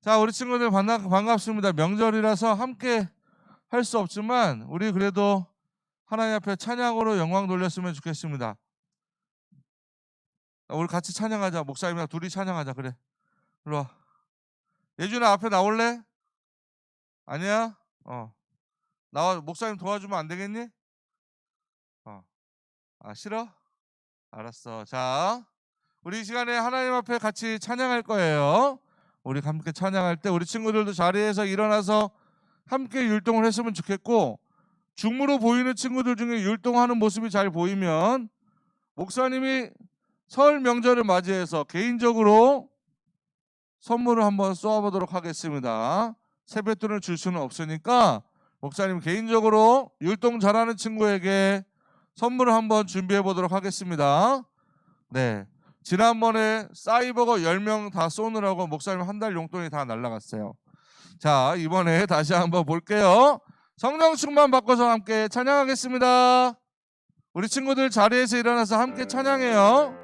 자, 우리 친구들 반갑습니다. 명절이라서 함께 할 수 없지만 우리 그래도 하나님 앞에 찬양으로 영광 돌렸으면 좋겠습니다. 우리 같이 찬양하자. 목사님이랑 둘이 찬양하자. 그래, 일로 와. 예준아, 앞에 나올래? 아니야? 나와. 목사님 도와주면 안 되겠니? 싫어? 알았어. 자, 우리 이 시간에 하나님 앞에 같이 찬양할 거예요. 우리 함께 찬양할 때 우리 친구들도 자리에서 일어나서 함께 율동을 했으면 좋겠고, 중무로 보이는 친구들 중에 율동하는 모습이 잘 보이면 목사님이 설 명절을 맞이해서 개인적으로 선물을 한번 쏘아보도록 하겠습니다. 세뱃돈을 줄 수는 없으니까 목사님 개인적으로 율동 잘하는 친구에게 선물을 한번 준비해 보도록 하겠습니다. 네, 지난번에 싸이버거 10명 다 쏘느라고 목사님 한 달 용돈이 다 날라갔어요. 자, 이번에 다시 한번 볼게요. 성령 충만 받고서 함께 찬양하겠습니다. 우리 친구들 자리에서 일어나서 함께 찬양해요.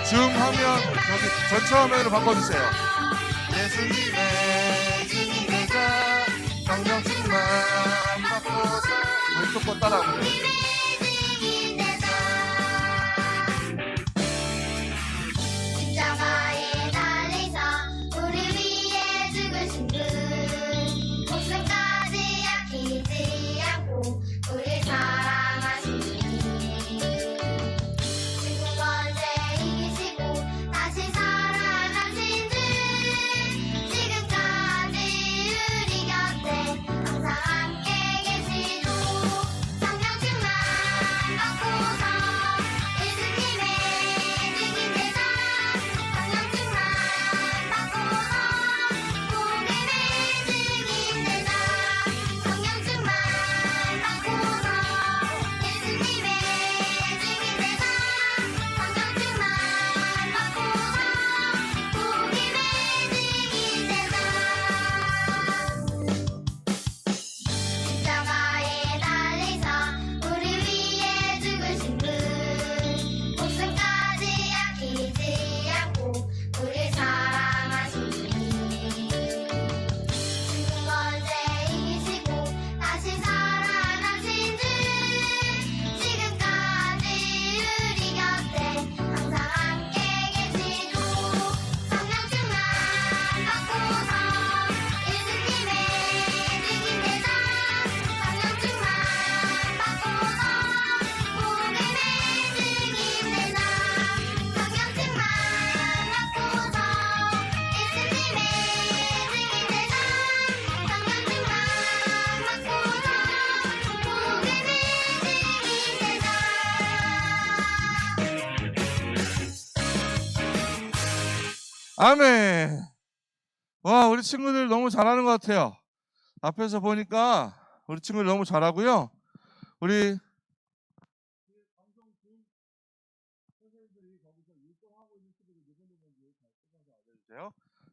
줌하면 저기 전체 화면으로 바꿔주세요. 예수님의 증인 되자 성령 충만 받고서 왼쪽 거 따라하면 아멘. 와, 우리 친구들 너무 잘하는 것 같아요. 앞에서 보니까 우리 친구들 너무 잘하고요. 우리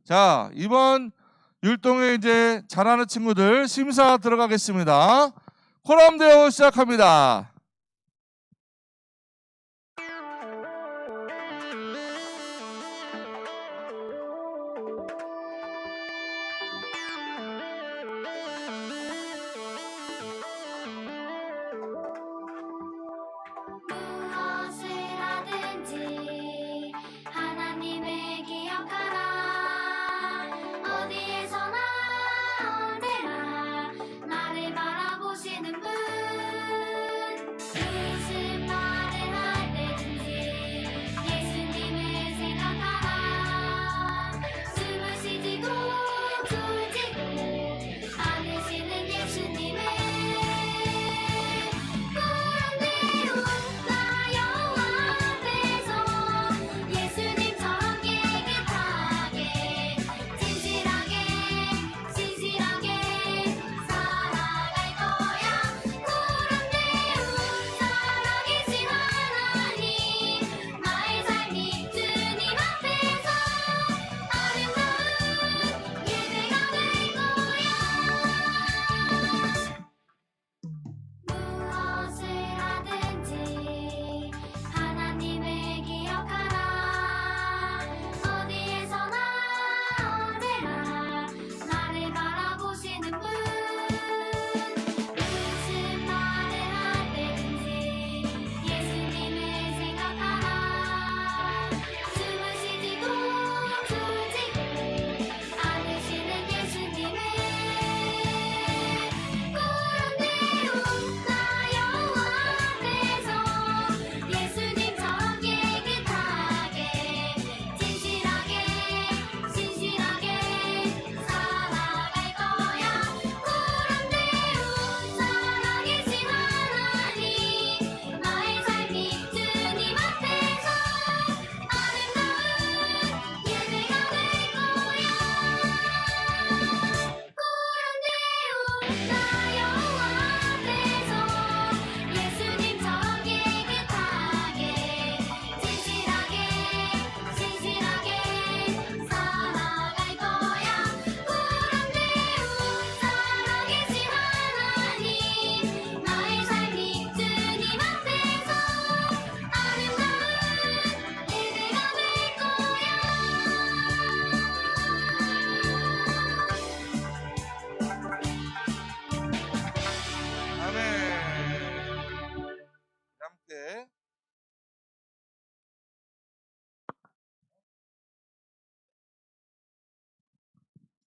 자, 이번 율동에 이제 잘하는 친구들 심사 들어가겠습니다. 코람대오 시작합니다.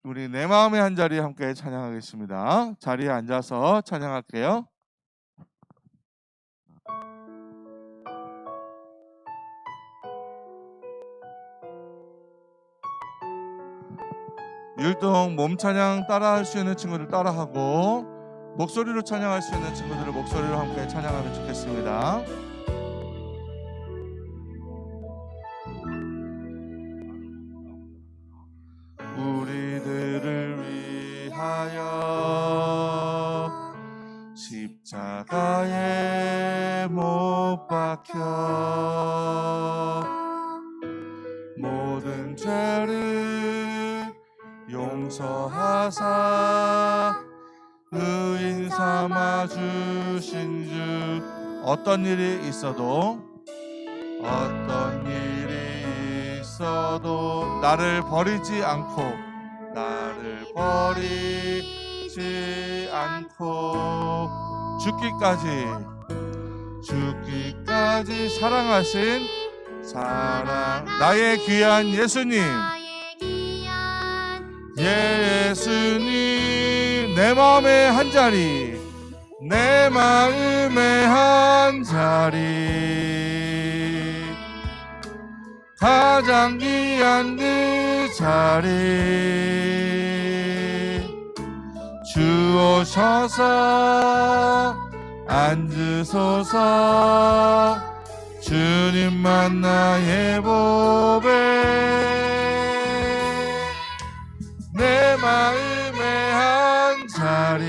우리 내 마음의 한 자리 함께 찬양하겠습니다. 자리에 앉아서 찬양할게요. 율동 몸 찬양 따라할 수 있는 친구들 따라하고, 목소리로 찬양할 수 있는 친구들을 목소리로 함께 찬양하면 좋겠습니다. 우리들을 위하여 십자가에 못 박혀 모든 죄를 용서하사 의인 삼아 주신 주, 어떤 일이 있어도 나를 버리지 않고 죽기까지 사랑하신 나의 귀한 예수님, 예수님 내 마음의 한 자리, 내 마음의 한 자리, 가장 귀한 그 자리, 주 오셔서 앉으소서, 주님만 나의 보배, 내 마음의 한 자리,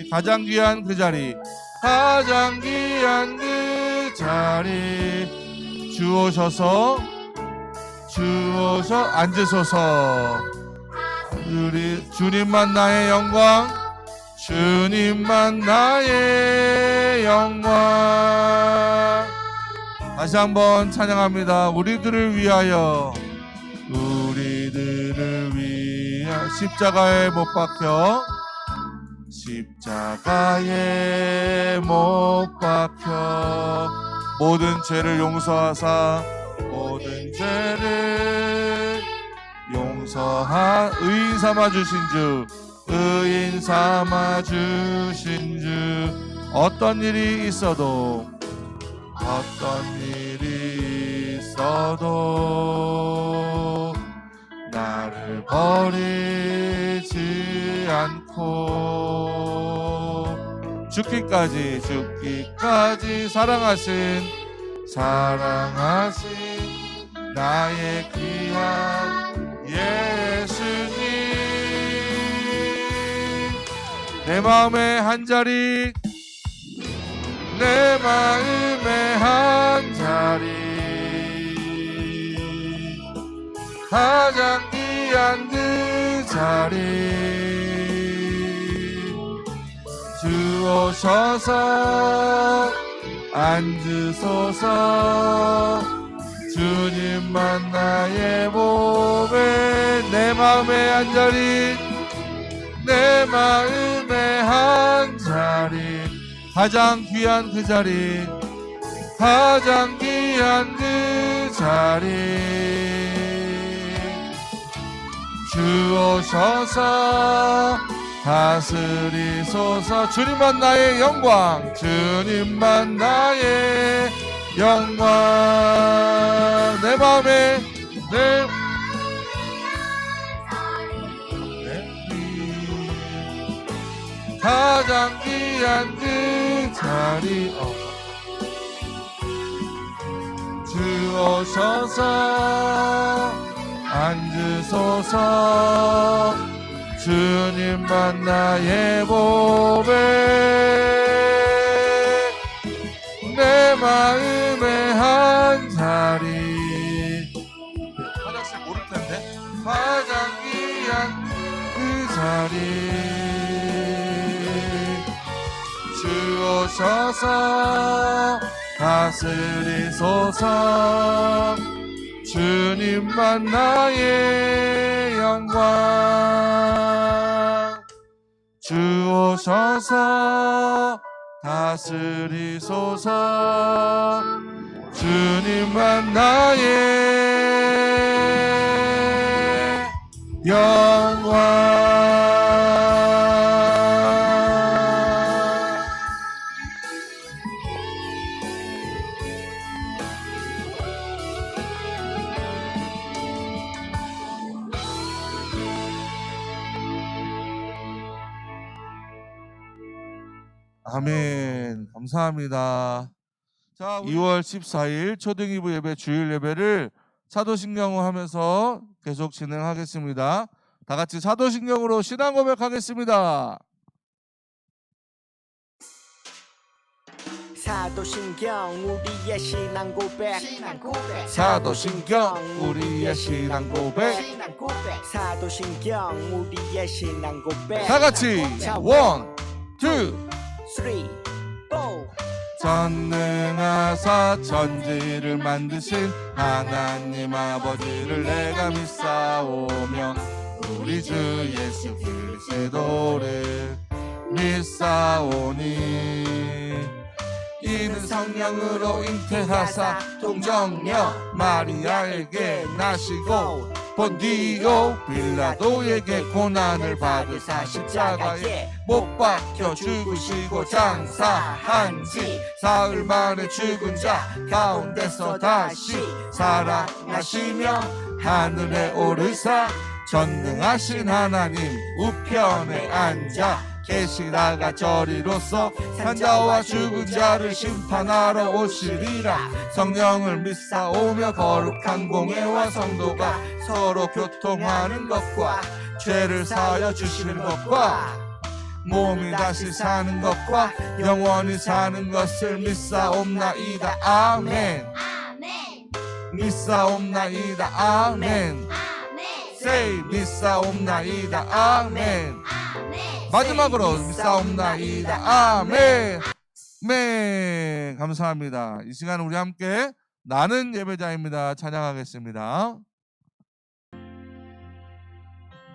가장 귀한 그 자리, 가장 귀한 그 자리, 주 오셔서 앉으소서, 주님만 나의 영광, 주님만 나의 영광. 다시 한번 찬양합니다. 우리들을 위하여 십자가에 못 박혀 모든 죄를 용서하사 의인 삼아 주신 주, 어떤 일이 있어도 나를 버리지 않고 죽기까지 사랑하신 나의 귀한 예수님, 내 마음의 한 자리, 내 마음의 한 자리, 가장 귀한 그 자리, 주 오셔서 앉으소서, 주님만 나의 보배, 내 마음의 한 자리, 내 마음의 한 자리, 가장 귀한 그 자리, 가장 귀한 그 자리, 주 오셔서 다스리소서, 주님만 나의 영광, 주님만 나의 영광, 내 마음에 가장 귀한 그 자리, 주 오셔서 앉으소서, 주님만 나의 보배, 내 마음의 한 자리, 화장실 모를 텐데, 가장 귀한 그 자리, 주 오셔서 다스리소서, 주님만 나의 영광, 주 오셔서 다스리소서, 주님만 나의 영원. 아멘. 감사합니다. 자, 2월 14일 초등 2부 예배 주일 예배를 사도신경을 하면서 계속 진행하겠습니다. 다 같이 사도신경으로 신앙 고백하겠습니다. 사도신경 우리의 신앙 고백. 사도신경 우리의 신앙 고백. 사도신경 우리의 신앙 고백. 다 같이 원, 투. 3, 4. 전능하사 천지를 만드신 하나님 아버지를 내가 믿사오며 우리 주 예수 그리스도를 믿사오니 이는 성령으로 잉태하사 동정녀 마리아에게 나시고 본디오 빌라도에게 고난을 받으사 십자가에 못 박혀 죽으시고 장사한지 사흘 만에 죽은 자 가운데서 다시 살아나시며 하늘에 오르사 전능하신 하나님 우편에 앉아 계시다가 저리로서 산자와 죽은 자를 심판하러 오시리라. 성령을 믿사오며 거룩한 공회와 성도가 서로 교통하는 것과 죄를 사하여 주시는 것과 몸이 다시 사는 것과 영원히 사는 것을 믿사옵나이다. 아멘. 믿사옵나이다. 아멘. say 믿사옵나이다. 아멘. 마지막으로 믿사옵나이다. 아멘. 네, 감사합니다. 이 시간 우리 함께 나는 예배자입니다. 찬양하겠습니다.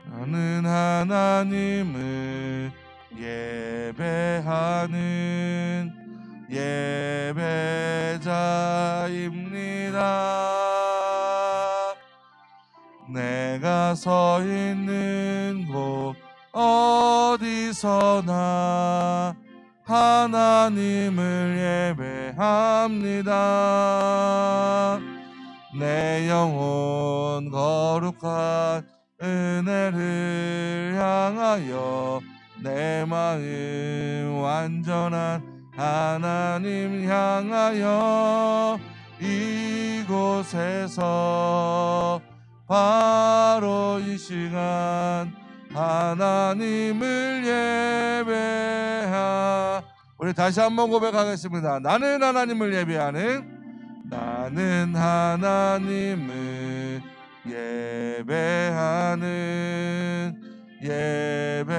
나는 하나님을 예배하는 예배자입니다. 내가 서 있는 곳 어디서나 하나님을 예배합니다. 내 영혼 거룩한 은혜를 향하여 내 마음 완전한 하나님 향하여 이곳에서 바로 이 시간 하나님을 예배하. 우리 다시 한번 고백하겠습니다. 나는 하나님을 예배하는 나는 하나님을 예배하는 예배자입니다.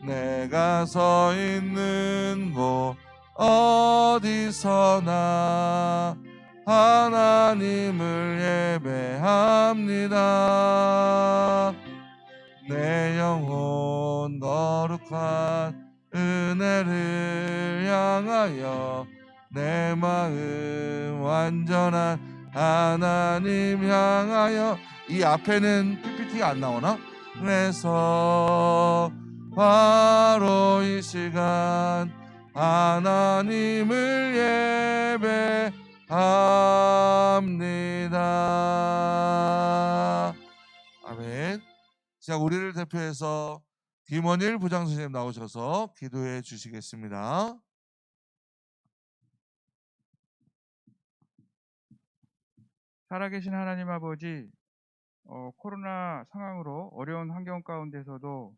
내가 서 있는 곳 어디서나 하나님을 예배합니다. 내 영혼 거룩한 은혜를 향하여 내 마음 완전한 하나님 향하여. 이 앞에는 PPT가 안 나오나? 그래서 바로 이 시간 하나님을 예배합니다. 아멘. 자, 우리를 대표해서 김원일 부장선생님 나오셔서 기도해 주시겠습니다. 살아계신 하나님 아버지, 코로나 상황으로 어려운 환경 가운데서도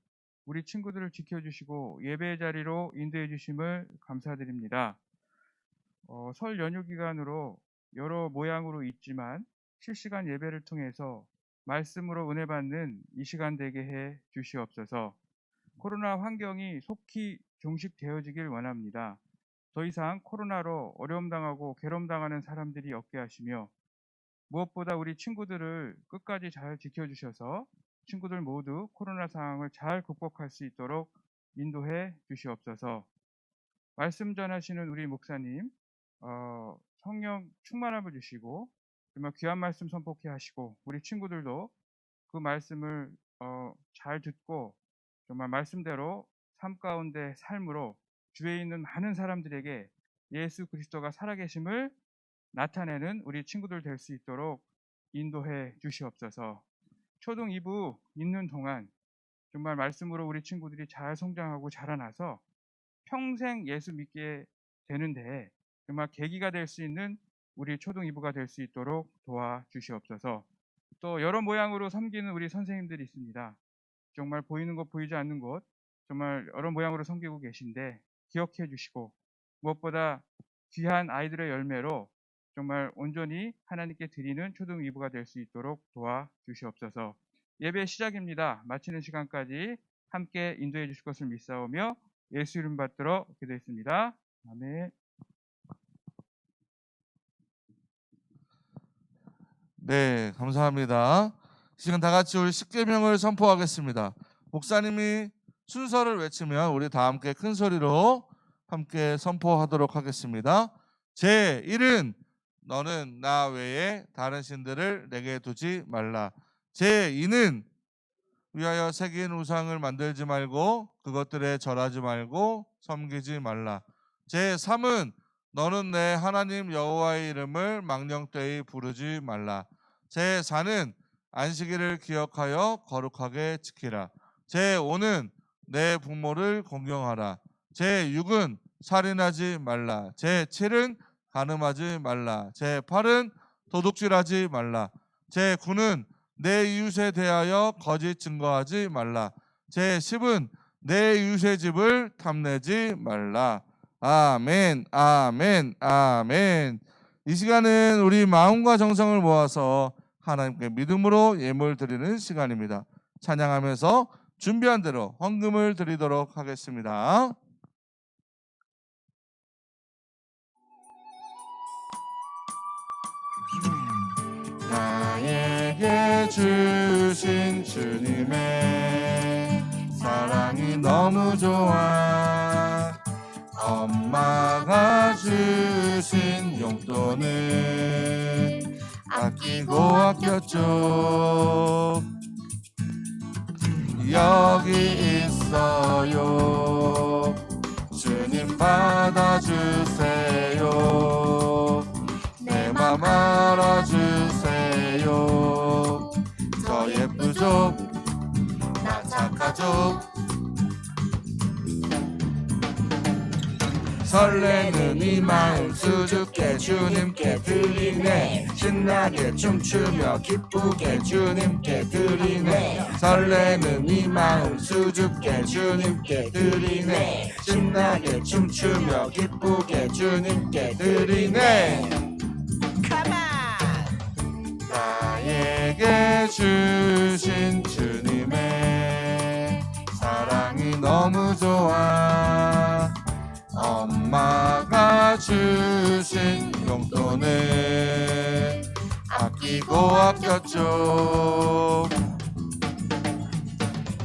우리 친구들을 지켜주시고 예배 자리로 인도해 주심을 감사드립니다. 설 연휴 기간으로 여러 모양으로 있지만 실시간 예배를 통해서 말씀으로 은혜 받는 이 시간 되게 해 주시옵소서. 코로나 환경이 속히 종식되어지길 원합니다. 더 이상 코로나로 어려움 당하고 괴로움 당하는 사람들이 없게 하시며 무엇보다 우리 친구들을 끝까지 잘 지켜주셔서 친구들 모두 코로나 상황을 잘 극복할 수 있도록 인도해 주시옵소서. 말씀 전하시는 우리 목사님, 성령 충만함을 주시고 정말 귀한 말씀 선포케 하시고 우리 친구들도 그 말씀을 잘 듣고 정말 말씀대로 삶 가운데 삶으로 주위에 있는 많은 사람들에게 예수 그리스도가 살아계심을 나타내는 우리 친구들 될 수 있도록 인도해 주시옵소서. 초등 2부 있는 동안 정말 말씀으로 우리 친구들이 잘 성장하고 자라나서 평생 예수 믿게 되는데 정말 계기가 될 수 있는 우리 초등 2부가 될 수 있도록 도와주시옵소서. 또 여러 모양으로 섬기는 우리 선생님들이 있습니다. 정말 보이는 것 보이지 않는 것 정말 여러 모양으로 섬기고 계신데 기억해 주시고 무엇보다 귀한 아이들의 열매로 정말 온전히 하나님께 드리는 초등 2부가 될 수 있도록 도와주시옵소서. 예배 시작입니다. 마치는 시간까지 함께 인도해 주실 것을 믿사오며 예수 이름 받들어 기도했습니다. 아멘. 네, 감사합니다. 이 시간 다 같이 우리 십계명을 선포하겠습니다. 목사님이 순서를 외치면 우리 다 함께 큰 소리로 함께 선포하도록 하겠습니다. 제1은 너는 나 외에 다른 신들을 내게 두지 말라. 제2는 위하여 새긴 우상을 만들지 말고 그것들에 절하지 말고 섬기지 말라. 제3은 너는 내 하나님 여호와의 이름을 망령되이 부르지 말라. 제4는 안식일을 기억하여 거룩하게 지키라. 제5는 내 부모를 공경하라. 제6은 살인하지 말라. 제7은 간음하지 말라. 제8은 도둑질하지 말라. 제9는 내 이웃에 대하여 거짓 증거하지 말라. 제10은 내 이웃의 집을 탐내지 말라. 아멘, 아멘, 아멘. 이 시간은 우리 마음과 정성을 모아서 하나님께 믿음으로 예물 드리는 시간입니다. 찬양하면서 준비한 대로 헌금을 드리도록 하겠습니다. 나에게 주신 주님의 사랑이 너무 좋아. 엄마가 주신 용돈은 아끼고 아꼈죠. 여기 있어요. 주님 받아주세요. 내 맘 알아주세요. 저 예쁘죠? 나 착하죠? 설레는 이 마음 수줍게 주님께 드리네. 신나게 춤추며 기쁘게 주님께 드리네. 설레는 이 마음 수줍게 주님께 드리네. 신나게 춤추며 기쁘게 주님께 드리네. 나에게 주신 주님의 사랑이 너무 좋아. 엄마가 주신 용돈은 아끼고 아꼈죠.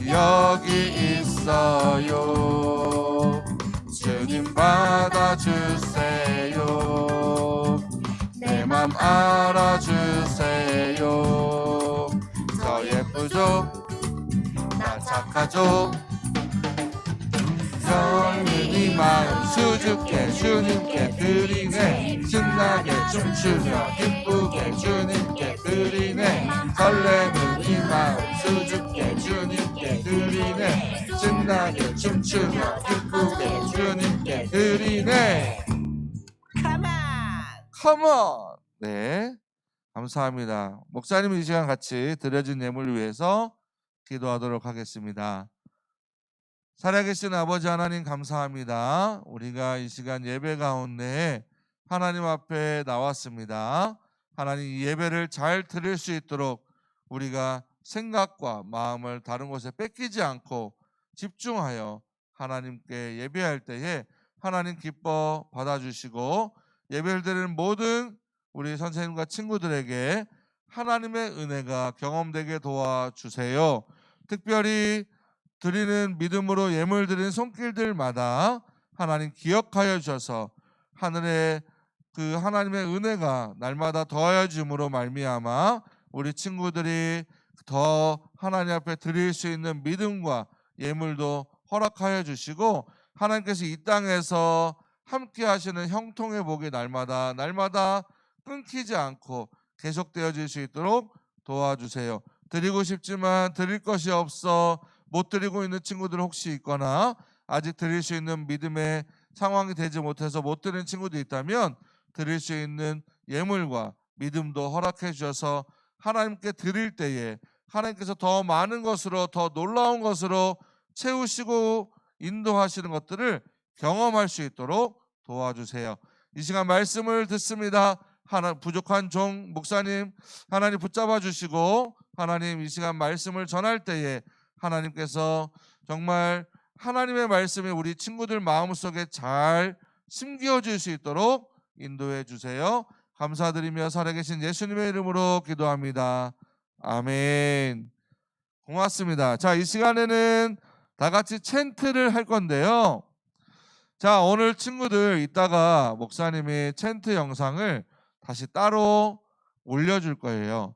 여기 있어요. 주님 받아주세요. 내 맘 알아주세요. 저 예쁘죠? 나 착하죠? 설레는 이 마음 수줍게 주님께 드리네. 신나게 춤추며 기쁘게 주님께 드리네. 설레는 이 마음 수줍게 주님께 드리네. 신나게 춤추며 기쁘게 주님께 드리네. Come on. 네, 감사합니다. 목사님이 이 시간 같이 드려진 예물을 위해서 기도하도록 하겠습니다. 살아계신 아버지 하나님 감사합니다. 우리가 이 시간 예배 가운데 하나님 앞에 나왔습니다. 하나님 이 예배를 잘 드릴 수 있도록 우리가 생각과 마음을 다른 곳에 뺏기지 않고 집중하여 하나님께 예배할 때에 하나님 기뻐 받아주시고 예배를 드리는 모든 우리 선생님과 친구들에게 하나님의 은혜가 경험되게 도와주세요. 특별히 드리는 믿음으로 예물 드리는 손길들마다 하나님 기억하여 주셔서 하늘의 그 하나님의 은혜가 날마다 더해짐으로 말미암아 우리 친구들이 더 하나님 앞에 드릴 수 있는 믿음과 예물도 허락하여 주시고 하나님께서 이 땅에서 함께 하시는 형통의 복이 날마다 끊기지 않고 계속되어질 수 있도록 도와주세요. 드리고 싶지만 드릴 것이 없어 못 드리고 있는 친구들 혹시 있거나 아직 드릴 수 있는 믿음의 상황이 되지 못해서 못 드리는 친구도 있다면 드릴 수 있는 예물과 믿음도 허락해 주셔서 하나님께 드릴 때에 하나님께서 더 많은 것으로 더 놀라운 것으로 채우시고 인도하시는 것들을 경험할 수 있도록 도와주세요. 이 시간 말씀을 듣습니다. 부족한 종 목사님 하나님 붙잡아 주시고 하나님 이 시간 말씀을 전할 때에 하나님께서 정말 하나님의 말씀이 우리 친구들 마음속에 잘 심겨질 수 있도록 인도해 주세요. 감사드리며 살아계신 예수님의 이름으로 기도합니다. 아멘. 고맙습니다. 자, 이 시간에는 다 같이 챈트를 할 건데요. 자, 오늘 친구들 이따가 목사님이 챈트 영상을 다시 따로 올려줄 거예요.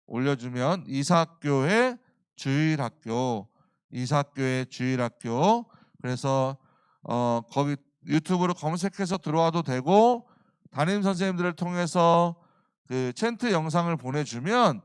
올려주면 이삭교회 주일학교 그래서 거기 유튜브로 검색해서 들어와도 되고 담임 선생님들을 통해서 그 챈트 영상을 보내주면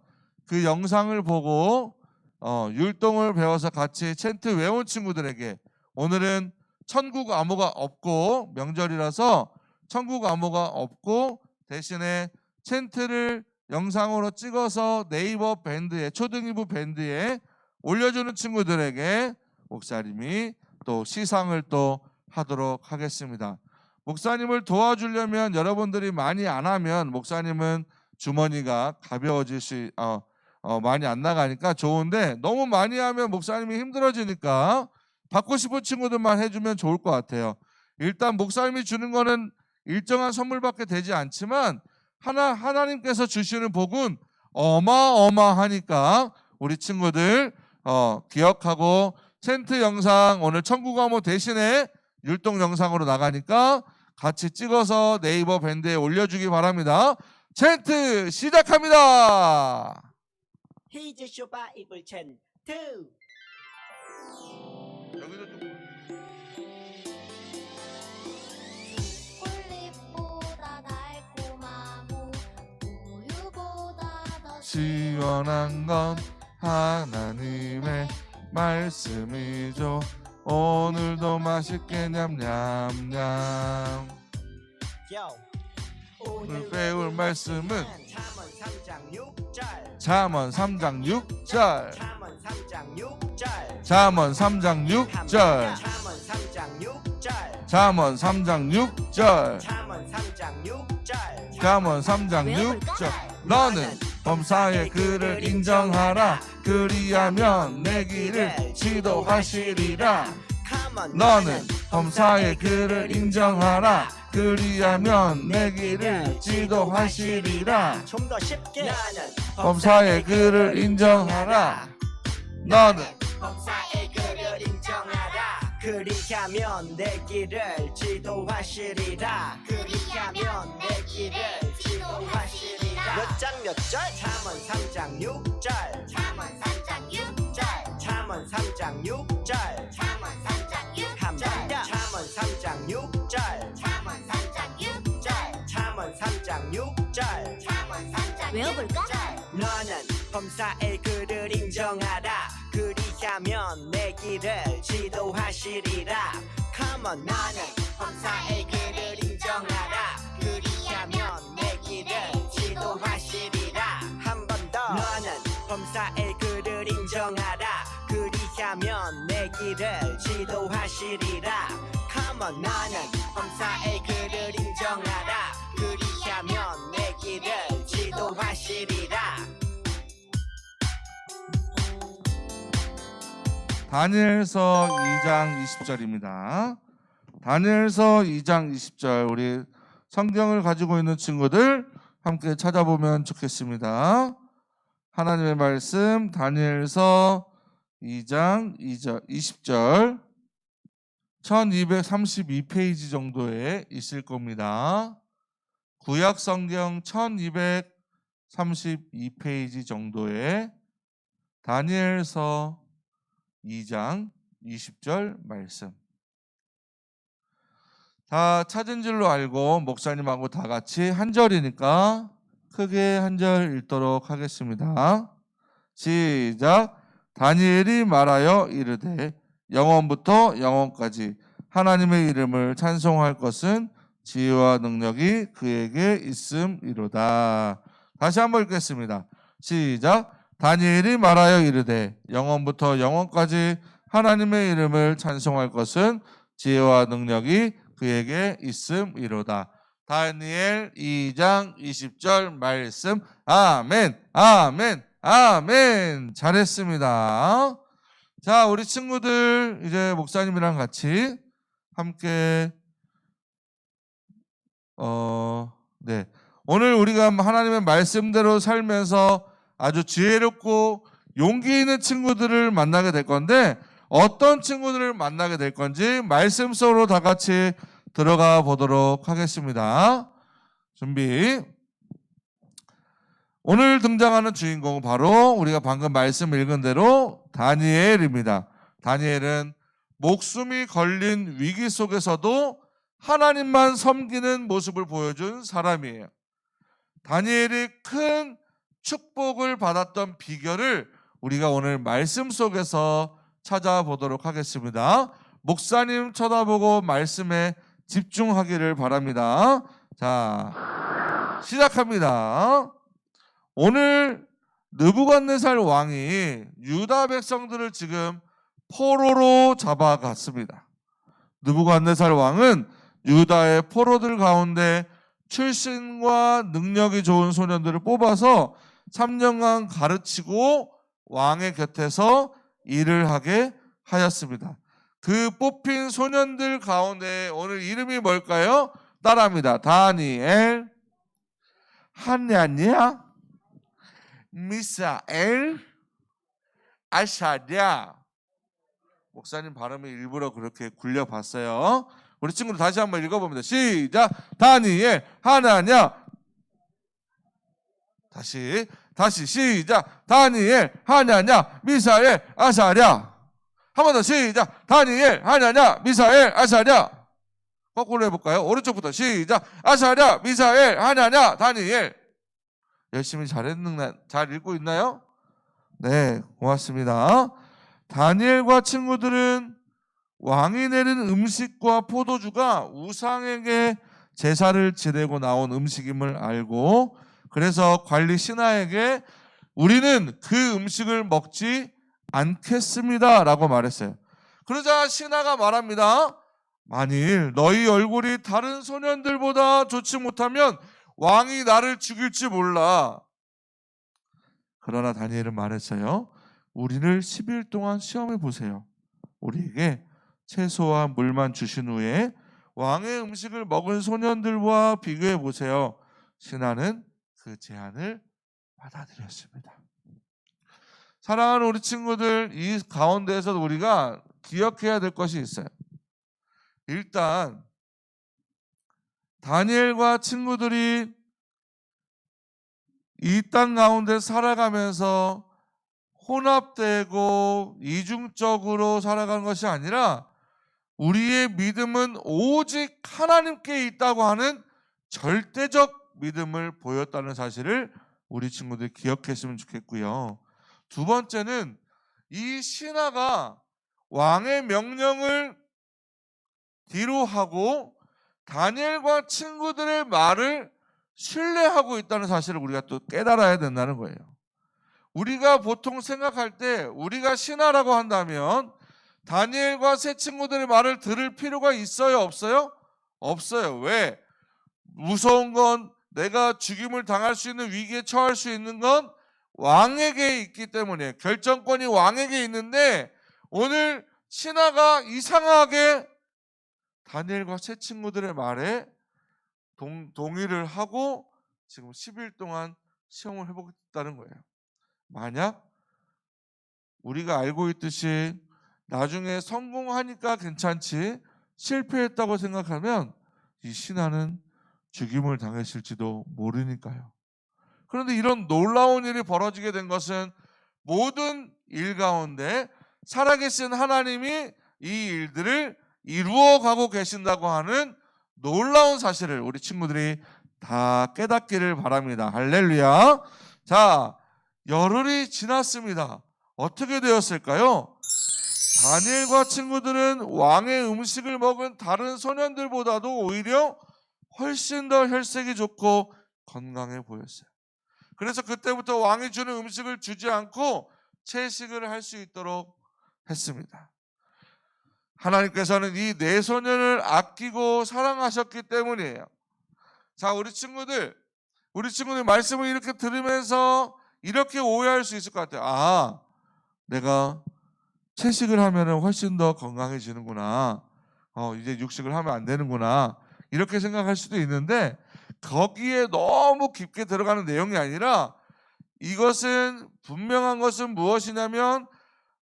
그 영상을 보고 율동을 배워서 같이 챈트 외운 친구들에게 오늘은 천국 암호가 없고 명절이라서 천국 암호가 없고 대신에 챈트를 영상으로 찍어서 네이버 밴드에 초등이부 밴드에 올려주는 친구들에게 목사님이 또 시상을 또 하도록 하겠습니다. 목사님을 도와주려면 여러분들이 많이 안 하면 목사님은 주머니가 가벼워질 수 많이 안 나가니까 좋은데 너무 많이 하면 목사님이 힘들어지니까 받고 싶은 친구들만 해주면 좋을 것 같아요. 일단 목사님이 주는 거는 일정한 선물밖에 되지 않지만 하나님께서 주시는 복은 어마어마하니까 우리 친구들 기억하고 챈트 영상 오늘 천국암호 대신에 율동 영상으로 나가니까 같이 찍어서 네이버 밴드에 올려주기 바랍니다. 챈트 시작합니다. 히즈 쇼바 이블 챈트. 여기도 좀 꿀잎보다 달콤하고 우유보다 더 시원한 건 하나님의 말씀이죠. 오늘도 맛있게 냠냠냠. 오늘 배울 말씀은 잠언 3장 6절. 잠언 3장 6절. 잠언 3장 6절. 잠언 3장 6절. 잠언 3장 6절. 잠언 3장 6절. 잠언 3장 6절. 잠언 3장 6절. 너는 범사의 그를 인정하라. 그리하면 내 길을 지도하시리라. 너는 범사의 그를 인정하라. 그리하면 내 길을 지도하시리라. 좀 더 쉽게. 나는 범사의 그를 인정하라. 너는 범사의 그를 인정하라. 그리하면 내 길을 지도하시리라. 그리하면 내 길을 지도하시리라. 몇 절? 잠언 3장 6절. 잠언 3장 6절 잠언 3장 6절. 잠언 3장 6절 한번 더. 잠언 3장 6절. 잠언 3장 6절 잠언 3장 6절. 잠언 3장 외워볼까? 너는 범사의 그를 인정하라. 그리하면 내 길을 지도하시리라. Come on. 너는 범사의 그를 인정하라. 그리하면 내 길을 지도하시리라. 한 번 더. 너는 범사의 그를 인정하라. 그리하면 내 길을 지도하시리라. Come on. 너는 범사의 그를 인정하라. 그리하면 내 길을 지도하시리라. 다니엘서 2장 20절입니다. 다니엘서 2장 20절 우리 성경을 가지고 있는 친구들 함께 찾아보면 좋겠습니다. 하나님의 말씀 다니엘서 2장 20절 1232페이지 정도에 있을 겁니다. 구약 성경 1232페이지 정도의 다니엘서 2장 20절 말씀. 다 찾은 줄로 알고 목사님하고 다 같이 한 절이니까 크게 한 절 읽도록 하겠습니다. 시작. 다니엘이 말하여 이르되 영원부터 영원까지 하나님의 이름을 찬송할 것은 지혜와 능력이 그에게 있음이로다. 다시 한번 읽겠습니다. 시작. 다니엘이 말하여 이르되 영원부터 영원까지 하나님의 이름을 찬송할 것은 지혜와 능력이 그에게 있음이로다. 다니엘 2장 20절 말씀. 아멘, 아멘, 아멘. 잘했습니다. 자, 우리 친구들 이제 목사님이랑 같이 함께 네, 오늘 우리가 하나님의 말씀대로 살면서 아주 지혜롭고 용기 있는 친구들을 만나게 될 건데, 어떤 친구들을 만나게 될 건지 말씀 속으로 다 같이 들어가 보도록 하겠습니다. 준비. 오늘 등장하는 주인공은 바로 우리가 방금 말씀 읽은 대로 다니엘입니다. 다니엘은 목숨이 걸린 위기 속에서도 하나님만 섬기는 모습을 보여준 사람이에요. 다니엘이 큰 축복을 받았던 비결을 우리가 오늘 말씀 속에서 찾아보도록 하겠습니다. 목사님 쳐다보고 말씀에 집중하기를 바랍니다. 자, 시작합니다. 오늘 느부갓네살 왕이 유다 백성들을 지금 포로로 잡아갔습니다. 느부갓네살 왕은 유다의 포로들 가운데 출신과 능력이 좋은 소년들을 뽑아서 3년간 가르치고 왕의 곁에서 일을 하게 하였습니다. 그 뽑힌 소년들 가운데 오늘 이름이 뭘까요? 따라합니다. 다니엘, 하나냐, 미사엘, 아사랴. 목사님 발음이 일부러 그렇게 굴려봤어요. 우리 친구들 다시 한번 읽어봅니다. 시작. 다니엘, 하나냐. 다시 시작. 다니엘, 하나냐, 미사엘, 아사랴. 한 번 더 시작. 다니엘, 하나냐, 미사엘, 아사랴. 거꾸로 해볼까요? 오른쪽부터 시작. 아사랴, 미사엘, 하나냐, 다니엘. 열심히 잘 읽고 있나요? 네, 고맙습니다. 다니엘과 친구들은 왕이 내린 음식과 포도주가 우상에게 제사를 지내고 나온 음식임을 알고, 그래서 관리 신하에게 우리는 그 음식을 먹지 않겠습니다 라고 말했어요. 그러자 신하가 말합니다. 만일 너희 얼굴이 다른 소년들보다 좋지 못하면 왕이 나를 죽일지 몰라. 그러나 다니엘은 말했어요. 우리를 10일 동안 시험해 보세요. 우리에게 채소와 물만 주신 후에 왕의 음식을 먹은 소년들과 비교해 보세요. 신하는 그 제안을 받아들였습니다. 사랑하는 우리 친구들, 이 가운데에서 우리가 기억해야 될 것이 있어요. 일단 다니엘과 친구들이 이 땅 가운데 살아가면서 혼합되고 이중적으로 살아가는 것이 아니라 우리의 믿음은 오직 하나님께 있다고 하는 절대적 믿음을 보였다는 사실을 우리 친구들 기억했으면 좋겠고요. 두 번째는 이 신하가 왕의 명령을 뒤로 하고 다니엘과 친구들의 말을 신뢰하고 있다는 사실을 우리가 또 깨달아야 된다는 거예요. 우리가 보통 생각할 때 우리가 신하라고 한다면 다니엘과 새 친구들의 말을 들을 필요가 있어요? 없어요? 없어요. 왜? 무서운 건, 내가 죽임을 당할 수 있는 위기에 처할 수 있는 건 왕에게 있기 때문에, 결정권이 왕에게 있는데, 오늘 신하가 이상하게 다니엘과 새 친구들의 말에 동의를 하고 지금 10일 동안 시험을 해보겠다는 거예요. 만약 우리가 알고 있듯이 나중에 성공하니까 괜찮지 실패했다고 생각하면 이 신하는 죽임을 당했을지도 모르니까요. 그런데 이런 놀라운 일이 벌어지게 된 것은 모든 일 가운데 살아계신 하나님이 이 일들을 이루어가고 계신다고 하는 놀라운 사실을 우리 친구들이 다 깨닫기를 바랍니다. 할렐루야. 자, 열흘이 지났습니다. 어떻게 되었을까요? 다니엘과 친구들은 왕의 음식을 먹은 다른 소년들보다도 오히려 훨씬 더 혈색이 좋고 건강해 보였어요. 그래서 그때부터 왕이 주는 음식을 주지 않고 채식을 할 수 있도록 했습니다. 하나님께서는 이 네 소년을 아끼고 사랑하셨기 때문이에요. 자, 우리 친구들 말씀을 이렇게 들으면서 이렇게 오해할 수 있을 것 같아요. 아, 내가 채식을 하면 훨씬 더 건강해지는구나. 이제 육식을 하면 안 되는구나. 이렇게 생각할 수도 있는데 거기에 너무 깊게 들어가는 내용이 아니라 이것은 분명한 것은 무엇이냐면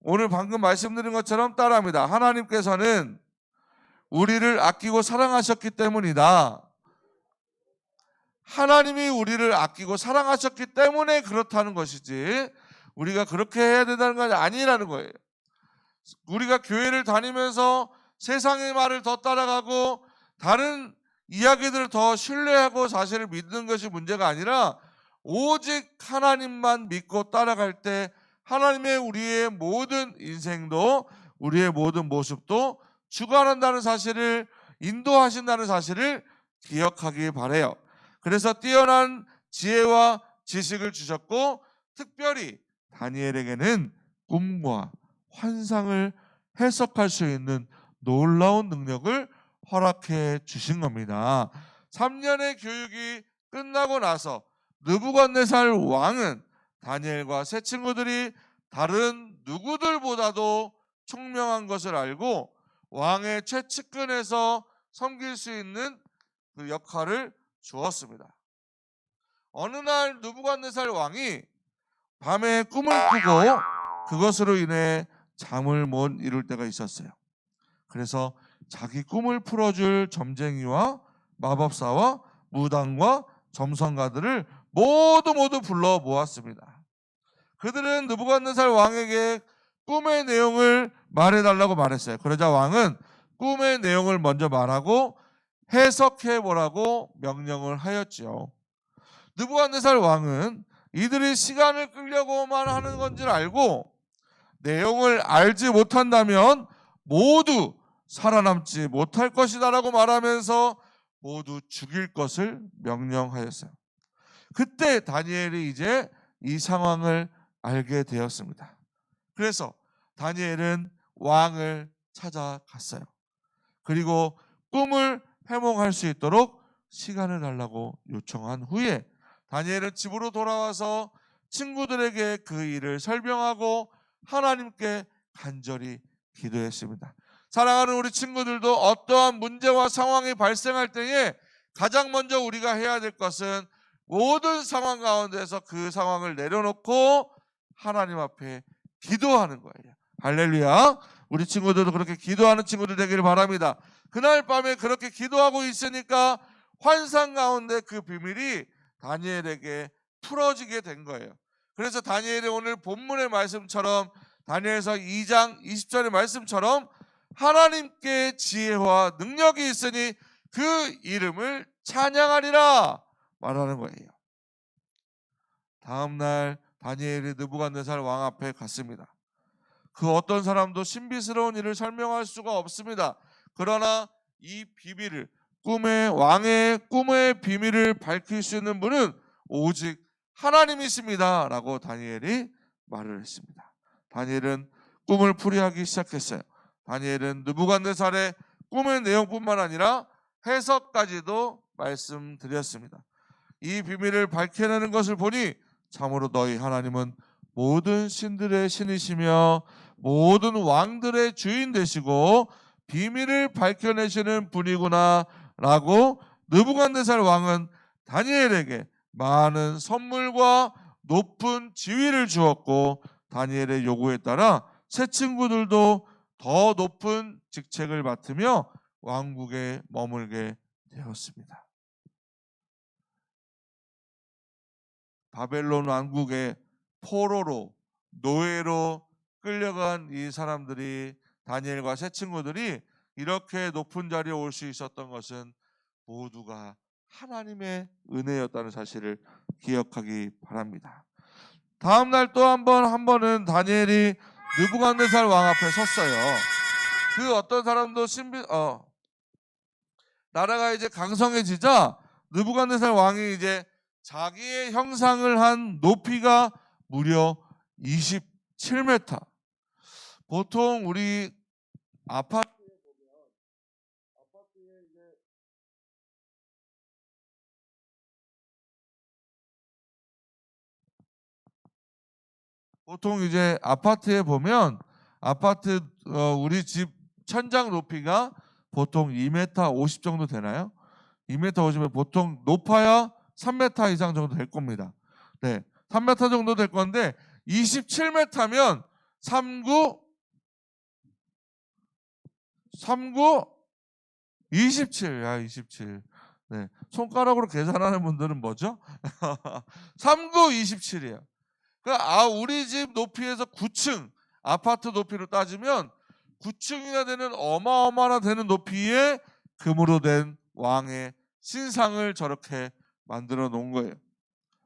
오늘 방금 말씀드린 것처럼 따라합니다. 하나님께서는 우리를 아끼고 사랑하셨기 때문이다. 하나님이 우리를 아끼고 사랑하셨기 때문에 그렇다는 것이지 우리가 그렇게 해야 된다는 건 아니라는 거예요. 우리가 교회를 다니면서 세상의 말을 더 따라가고 다른 이야기들을 더 신뢰하고 사실을 믿는 것이 문제가 아니라 오직 하나님만 믿고 따라갈 때 하나님의 우리의 모든 인생도 우리의 모든 모습도 주관한다는 사실을 인도하신다는 사실을 기억하기 바라요. 그래서 뛰어난 지혜와 지식을 주셨고 특별히 다니엘에게는 꿈과 환상을 해석할 수 있는 놀라운 능력을 허락해 주신 겁니다. 3년의 교육이 끝나고 나서 느부갓네살 왕은 다니엘과 세 친구들이 다른 누구들보다도 총명한 것을 알고 왕의 최측근에서 섬길 수 있는 그 역할을 주었습니다. 어느 날 느부갓네살 왕이 밤에 꿈을 꾸고 그것으로 인해 잠을 못 이룰 때가 있었어요. 그래서 자기 꿈을 풀어줄 점쟁이와 마법사와 무당과 점성가들을 모두 불러 모았습니다. 그들은 느부갓네살 왕에게 꿈의 내용을 말해달라고 말했어요. 그러자 왕은 꿈의 내용을 먼저 말하고 해석해보라고 명령을 하였지요. 느부갓네살 왕은 이들이 시간을 끌려고만 하는 건지를 알고 내용을 알지 못한다면 모두 살아남지 못할 것이다 라고 말하면서 모두 죽일 것을 명령하였어요. 그때 다니엘이 이제 이 상황을 알게 되었습니다. 그래서 다니엘은 왕을 찾아갔어요. 그리고 꿈을 해몽할 수 있도록 시간을 달라고 요청한 후에 다니엘은 집으로 돌아와서 친구들에게 그 일을 설명하고 하나님께 간절히 기도했습니다. 사랑하는 우리 친구들도 어떠한 문제와 상황이 발생할 때에 가장 먼저 우리가 해야 될 것은 모든 상황 가운데서 그 상황을 내려놓고 하나님 앞에 기도하는 거예요. 할렐루야. 우리 친구들도 그렇게 기도하는 친구들 되기를 바랍니다. 그날 밤에 그렇게 기도하고 있으니까 환상 가운데 그 비밀이 다니엘에게 풀어지게 된 거예요. 그래서 다니엘이 오늘 본문의 말씀처럼 다니엘서 2장 20절의 말씀처럼 하나님께 지혜와 능력이 있으니 그 이름을 찬양하리라 말하는 거예요. 다음 날 다니엘이 느부갓네살 왕 앞에 갔습니다. 그 어떤 사람도 신비스러운 일을 설명할 수가 없습니다. 그러나 이 비밀을 왕의 꿈의 비밀을 밝힐 수 있는 분은 오직 하나님이십니다 라고 다니엘이 말을 했습니다. 다니엘은 꿈을 풀이하기 시작했어요. 다니엘은 느부갓네살의 꿈의 내용뿐만 아니라 해석까지도 말씀드렸습니다. 이 비밀을 밝혀내는 것을 보니 참으로 너희 하나님은 모든 신들의 신이시며 모든 왕들의 주인 되시고 비밀을 밝혀내시는 분이구나 라고 느부갓네살 왕은 다니엘에게 많은 선물과 높은 지위를 주었고 다니엘의 요구에 따라 세 친구들도 더 높은 직책을 맡으며 왕국에 머물게 되었습니다. 바벨론 왕국의 포로로 노예로 끌려간 이 사람들이 다니엘과 세 친구들이 이렇게 높은 자리에 올 수 있었던 것은 모두가 하나님의 은혜였다는 사실을 기억하기 바랍니다. 다음 날 또 한 번은 다니엘이 느부갓네살 왕 앞에 섰어요. 그 어떤 사람도 나라가 이제 강성해지자 느부갓네살 왕이 이제 자기의 형상을 한 높이가 무려 27m. 보통 우리 아파트에 보면 아파트 우리 집 천장 높이가 보통 2m 50 정도 되나요? 2m 50면 보통 높아야 3m 이상 정도 될 겁니다. 네, 3m 정도 될 건데 27m면 39 27. 야, 27. 네, 손가락으로 계산하는 분들은 뭐죠? 39 27이에요. 그러니까 우리 집 높이에서 9층 아파트 높이로 따지면 9층이나 되는 어마어마나 되는 높이의 금으로 된 왕의 신상을 저렇게 만들어 놓은 거예요.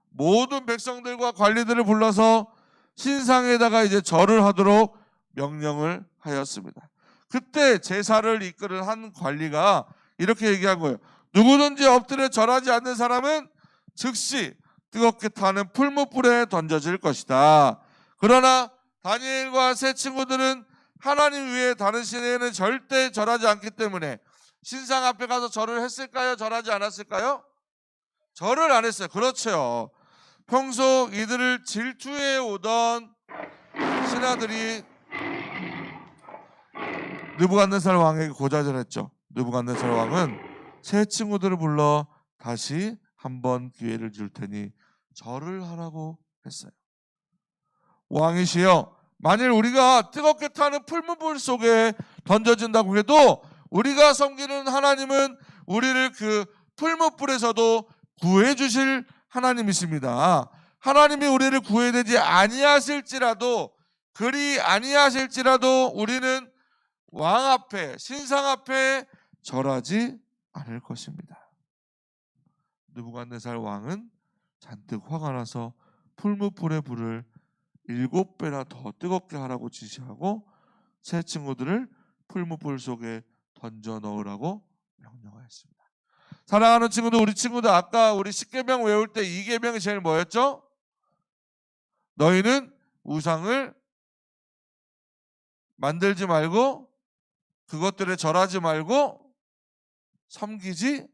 모든 백성들과 관리들을 불러서 신상에다가 이제 절을 하도록 명령을 하였습니다. 그때 제사를 이끌은 한 관리가 이렇게 얘기한 거예요. 누구든지 엎드려 절하지 않는 사람은 즉시 뜨겁게 타는 풀무불에 던져질 것이다. 그러나 다니엘과 세 친구들은 하나님 외에 다른 신에는 절대 절하지 않기 때문에 신상 앞에 가서 절을 했을까요? 절하지 않았을까요? 절을 안 했어요. 그렇죠. 평소 이들을 질투해 오던 신하들이 느부갓네살 왕에게 고자질했죠. 느부갓네살 왕은 세 친구들을 불러 다시 한번 기회를 줄 테니 절을 하라고 했어요. 왕이시여, 만일 우리가 뜨겁게 타는 풀무불 속에 던져진다고 해도 우리가 섬기는 하나님은 우리를 그 풀무불에서도 구해 주실 하나님이십니다. 하나님이 우리를 구해내지 아니하실지라도 그리 아니하실지라도 우리는 왕 앞에 신상 앞에 절하지 않을 것입니다. 느부갓네살 왕은 잔뜩 화가 나서 풀무불의 불을 7배나 더 뜨겁게 하라고 지시하고 세 친구들을 풀무불 속에 던져 넣으라고 명령하였습니다. 사랑하는 친구들, 우리 친구들 아까 우리 10계명 외울 때 2계명이 제일 뭐였죠? 너희는 우상을 만들지 말고 그것들에 절하지 말고 섬기지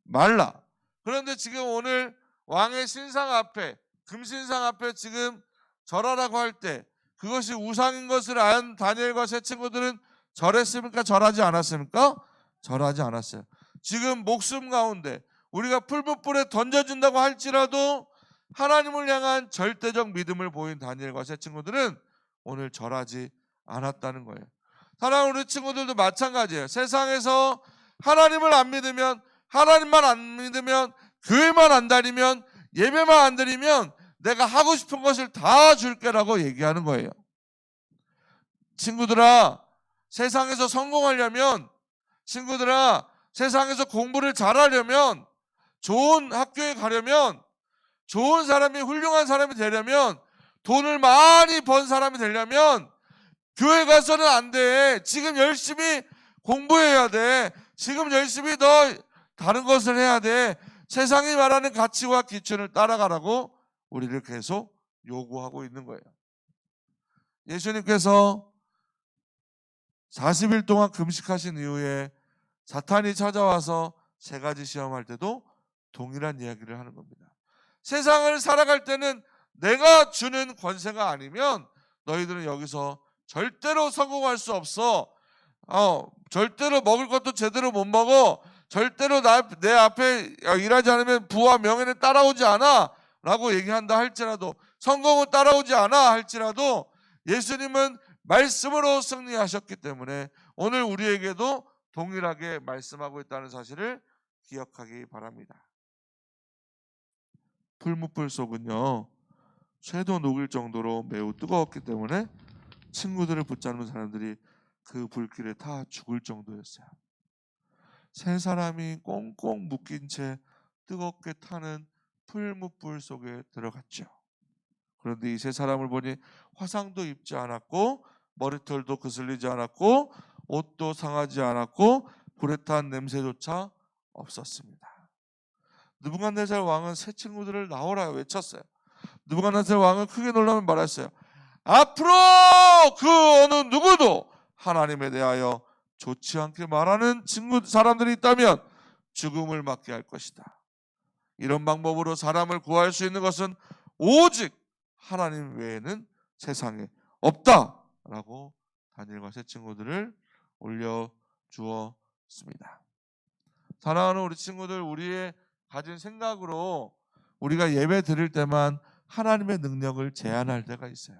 말라. 그런데 지금 오늘 왕의 신상 앞에 금신상 앞에 지금 절하라고 할 때 그것이 우상인 것을 안 다니엘과 세 친구들은 절했습니까? 절하지 않았습니까? 절하지 않았어요. 지금 목숨 가운데 우리가 풀무불에 던져진다고 할지라도 하나님을 향한 절대적 믿음을 보인 다니엘과 세 친구들은 오늘 절하지 않았다는 거예요. 사랑하는 우리 친구들도 마찬가지예요. 세상에서 하나님을 안 믿으면, 하나님만 안 믿으면, 교회만 안 다니면, 예배만 안 드리면 내가 하고 싶은 것을 다 줄게라고 얘기하는 거예요. 친구들아, 세상에서 성공하려면, 친구들아, 세상에서 공부를 잘하려면, 좋은 학교에 가려면, 좋은 사람이 훌륭한 사람이 되려면, 돈을 많이 번 사람이 되려면 교회 가서는 안 돼. 지금 열심히 공부해야 돼. 지금 열심히 더 다른 것을 해야 돼. 세상이 말하는 가치와 기준을 따라가라고 우리를 계속 요구하고 있는 거예요. 예수님께서 40일 동안 금식하신 이후에 사탄이 찾아와서 3가지 시험할 때도 동일한 이야기를 하는 겁니다. 세상을 살아갈 때는 내가 주는 권세가 아니면 너희들은 여기서 절대로 성공할 수 없어. 절대로 먹을 것도 제대로 못 먹어. 절대로 내 앞에 일하지 않으면 부와 명예는 따라오지 않아 라고 얘기한다 할지라도, 성공은 따라오지 않아 할지라도 예수님은 말씀으로 승리하셨기 때문에 오늘 우리에게도 동일하게 말씀하고 있다는 사실을 기억하기 바랍니다. 풀무불 속은요 쇠도 녹일 정도로 매우 뜨거웠기 때문에 친구들을 붙잡는 사람들이 그 불길에 타 죽을 정도였어요. 세 사람이 꽁꽁 묶인 채 뜨겁게 타는 풀무불 속에 들어갔죠. 그런데 이 세 사람을 보니 화상도 입지 않았고 머리털도 그슬리지 않았고 옷도 상하지 않았고 불에 탄 냄새조차 없었습니다. 느부갓네살 왕은 세 친구들을 나오라 외쳤어요. 느부갓네살 왕은 크게 놀라며 말했어요. 앞으로 그 어느 누구도 하나님에 대하여 좋지 않게 말하는 사람들이 있다면 죽음을 맞게 할 것이다. 이런 방법으로 사람을 구할 수 있는 것은 오직 하나님 외에는 세상에 없다라고 다니엘과 세 친구들을 올려주었습니다. 사랑하는 우리 친구들, 우리의 가진 생각으로 우리가 예배 드릴 때만 하나님의 능력을 제한할 때가 있어요.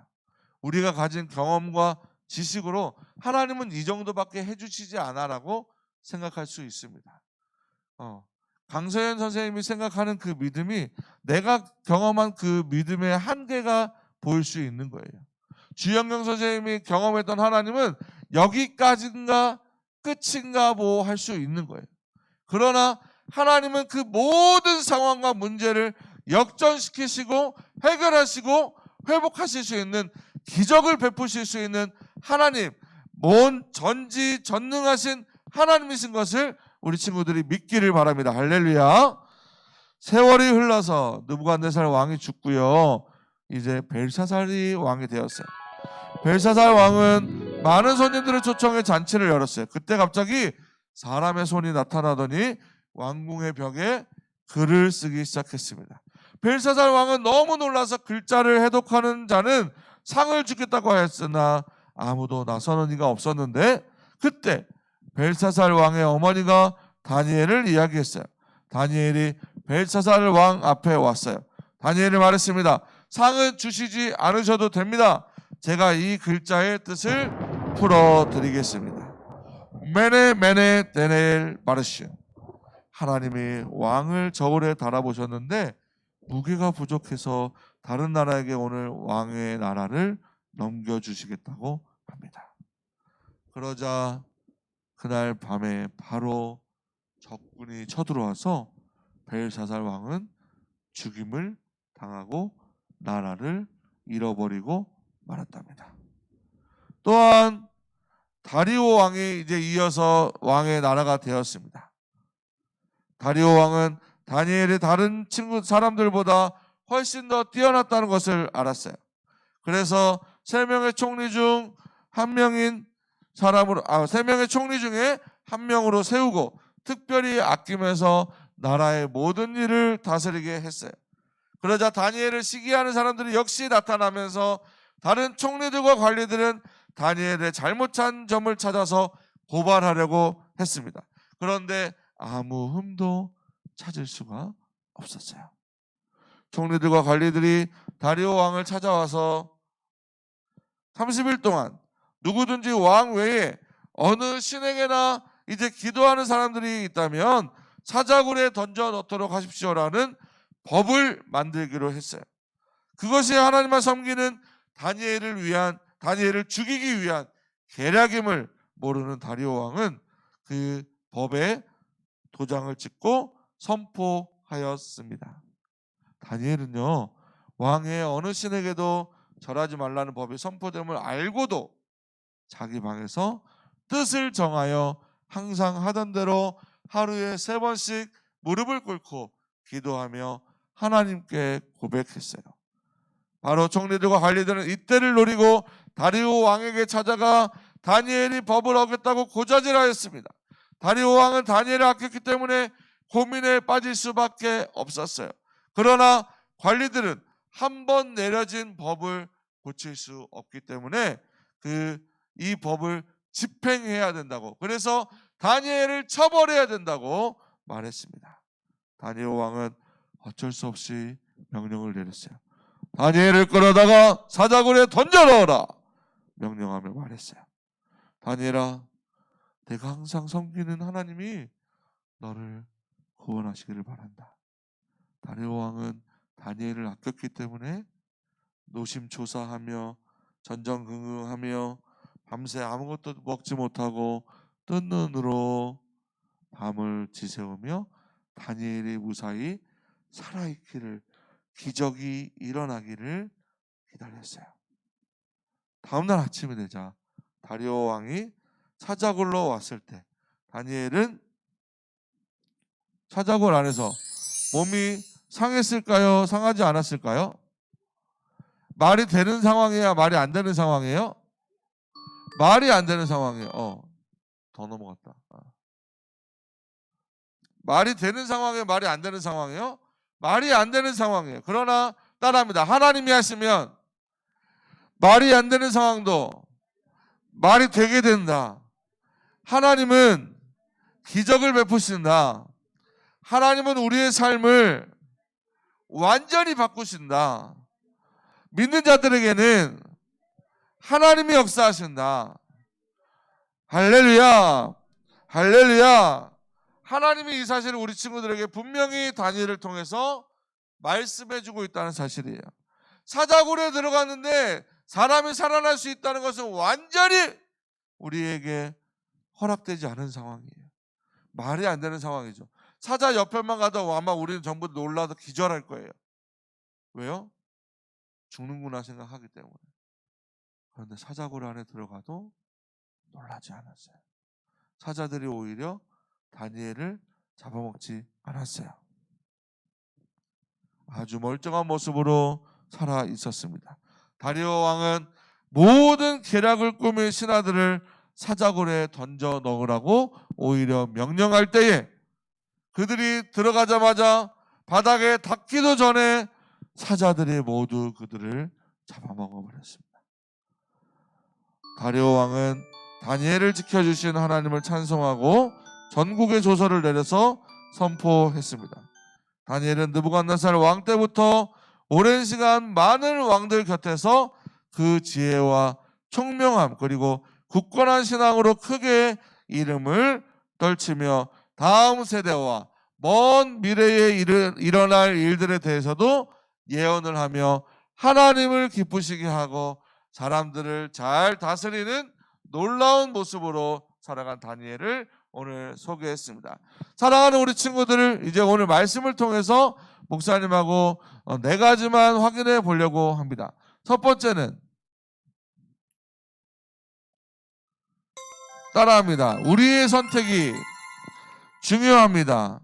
우리가 가진 경험과 지식으로 하나님은 이 정도밖에 해주시지 않아라고 생각할 수 있습니다. 강서연 선생님이 생각하는 그 믿음이 내가 경험한 그 믿음의 한계가 보일 수 있는 거예요. 주영경 선생님이 경험했던 하나님은 여기까지인가 끝인가 뭐 할 수 있는 거예요. 그러나 하나님은 그 모든 상황과 문제를 역전시키시고 해결하시고 회복하실 수 있는 기적을 베푸실 수 있는 하나님, 전지전능하신 하나님이신 것을 우리 친구들이 믿기를 바랍니다. 할렐루야. 세월이 흘러서 느부갓네살 왕이 죽고요. 이제 벨사살이 왕이 되었어요. 벨사살 왕은 많은 손님들을 초청해 잔치를 열었어요. 그때 갑자기 사람의 손이 나타나더니 왕궁의 벽에 글을 쓰기 시작했습니다. 벨사살 왕은 너무 놀라서 글자를 해독하는 자는 상을 주겠다고 하였으나 아무도 나서는 이가 없었는데 그때 벨사살 왕의 어머니가 다니엘을 이야기했어요. 다니엘이 벨사살 왕 앞에 왔어요. 다니엘이 말했습니다. 상은 주시지 않으셔도 됩니다. 제가 이 글자의 뜻을 풀어드리겠습니다. 메네 메네 데넬 바르시. 하나님이 왕을 저울에 달아보셨는데 무게가 부족해서 다른 나라에게 오늘 왕의 나라를 넘겨주시겠다고 합니다. 그러자 그날 밤에 바로 적군이 쳐들어와서 벨사살 왕은 죽임을 당하고 나라를 잃어버리고 말았답니다. 또한 다리오 왕이 이제 이어서 왕의 나라가 되었습니다. 다리오 왕은 다니엘이 다른 사람들보다 훨씬 더 뛰어났다는 것을 알았어요. 그래서 세 명의 총리 중 한 명인 세 명의 총리 중에 한 명으로 세우고 특별히 아끼면서 나라의 모든 일을 다스리게 했어요. 그러자 다니엘을 시기하는 사람들이 역시 나타나면서 다른 총리들과 관리들은 다니엘의 잘못한 점을 찾아서 고발하려고 했습니다. 그런데 아무 흠도 찾을 수가 없었어요. 총리들과 관리들이 다리오 왕을 찾아와서 30일 동안 누구든지 왕 외에 어느 신에게나 이제 기도하는 사람들이 있다면 사자굴에 던져 넣도록 하십시오라는 법을 만들기로 했어요. 그것이 하나님만 섬기는 다니엘을 죽이기 위한 계략임을 모르는 다리오 왕은 그 법에 도장을 찍고 선포하였습니다. 다니엘은요, 왕의 어느 신에게도 절하지 말라는 법이 선포됨을 알고도 자기 방에서 뜻을 정하여 항상 하던 대로 하루에 3번씩 무릎을 꿇고 기도하며 하나님께 고백했어요. 바로 총리들과 관리들은 이때를 노리고 다리오 왕에게 찾아가 다니엘이 법을 어겼다고 고자질하였습니다. 다리오 왕은 다니엘을 아꼈기 때문에 고민에 빠질 수밖에 없었어요. 그러나 관리들은 한 번 내려진 법을 고칠 수 없기 때문에 이 법을 집행해야 된다고, 그래서 다니엘을 처벌해야 된다고 말했습니다. 다니엘 왕은 어쩔 수 없이 명령을 내렸어요. 다니엘을 끌어다가 사자굴에 던져 넣어라 명령하며 말했어요. 다니엘아, 내가 항상 섬기는 하나님이 너를 구원하시기를 바란다. 다리오 왕은 다니엘을 아꼈기 때문에 노심초사하며 전전긍긍하며 밤새 아무것도 먹지 못하고 뜬 눈으로 밤을 지새우며 다니엘이 무사히 살아있기를, 기적이 일어나기를 기다렸어요. 다음날 아침이 되자 다리오 왕이 사자굴로 왔을 때 다니엘은 사자굴 안에서 몸이 상했을까요? 상하지 않았을까요? 말이 되는 상황이야? 말이 안 되는 상황이에요? 말이 안 되는 상황이에요. 더 넘어갔다. 말이 되는 상황이에요? 말이 안 되는 상황이에요? 말이 안 되는 상황이에요. 그러나 따라합니다. 하나님이 하시면 말이 안 되는 상황도 말이 되게 된다. 하나님은 기적을 베푸신다. 하나님은 우리의 삶을 완전히 바꾸신다. 믿는 자들에게는 하나님이 역사하신다. 할렐루야, 할렐루야. 하나님이 이 사실을 우리 친구들에게 분명히 다니엘을 통해서 말씀해주고 있다는 사실이에요. 사자굴에 들어갔는데 사람이 살아날 수 있다는 것은 완전히 우리에게 허락되지 않은 상황이에요. 말이 안 되는 상황이죠. 사자 옆에만 가도 아마 우리는 전부 놀라서 기절할 거예요. 왜요? 죽는구나 생각하기 때문에. 그런데 사자굴 안에 들어가도 놀라지 않았어요. 사자들이 오히려 다니엘을 잡아먹지 않았어요. 아주 멀쩡한 모습으로 살아 있었습니다. 다리오 왕은 모든 계략을 꾸민 신하들을 사자굴에 던져 넣으라고 오히려 명령할 때에 그들이 들어가자마자 바닥에 닿기도 전에 사자들이 모두 그들을 잡아먹어 버렸습니다. 다리오 왕은 다니엘을 지켜주신 하나님을 찬송하고 전국에 조서를 내려서 선포했습니다. 다니엘은 느부갓네살 왕 때부터 오랜 시간 많은 왕들 곁에서 그 지혜와 총명함 그리고 굳건한 신앙으로 크게 이름을 떨치며 다음 세대와 먼 미래에 일어날 일들에 대해서도 예언을 하며 하나님을 기쁘시게 하고 사람들을 잘 다스리는 놀라운 모습으로 살아간 다니엘을 오늘 소개했습니다. 사랑하는 우리 친구들을 이제 오늘 말씀을 통해서 목사님하고 4가지만 확인해 보려고 합니다. 첫 번째는 따라합니다. 우리의 선택이 중요합니다.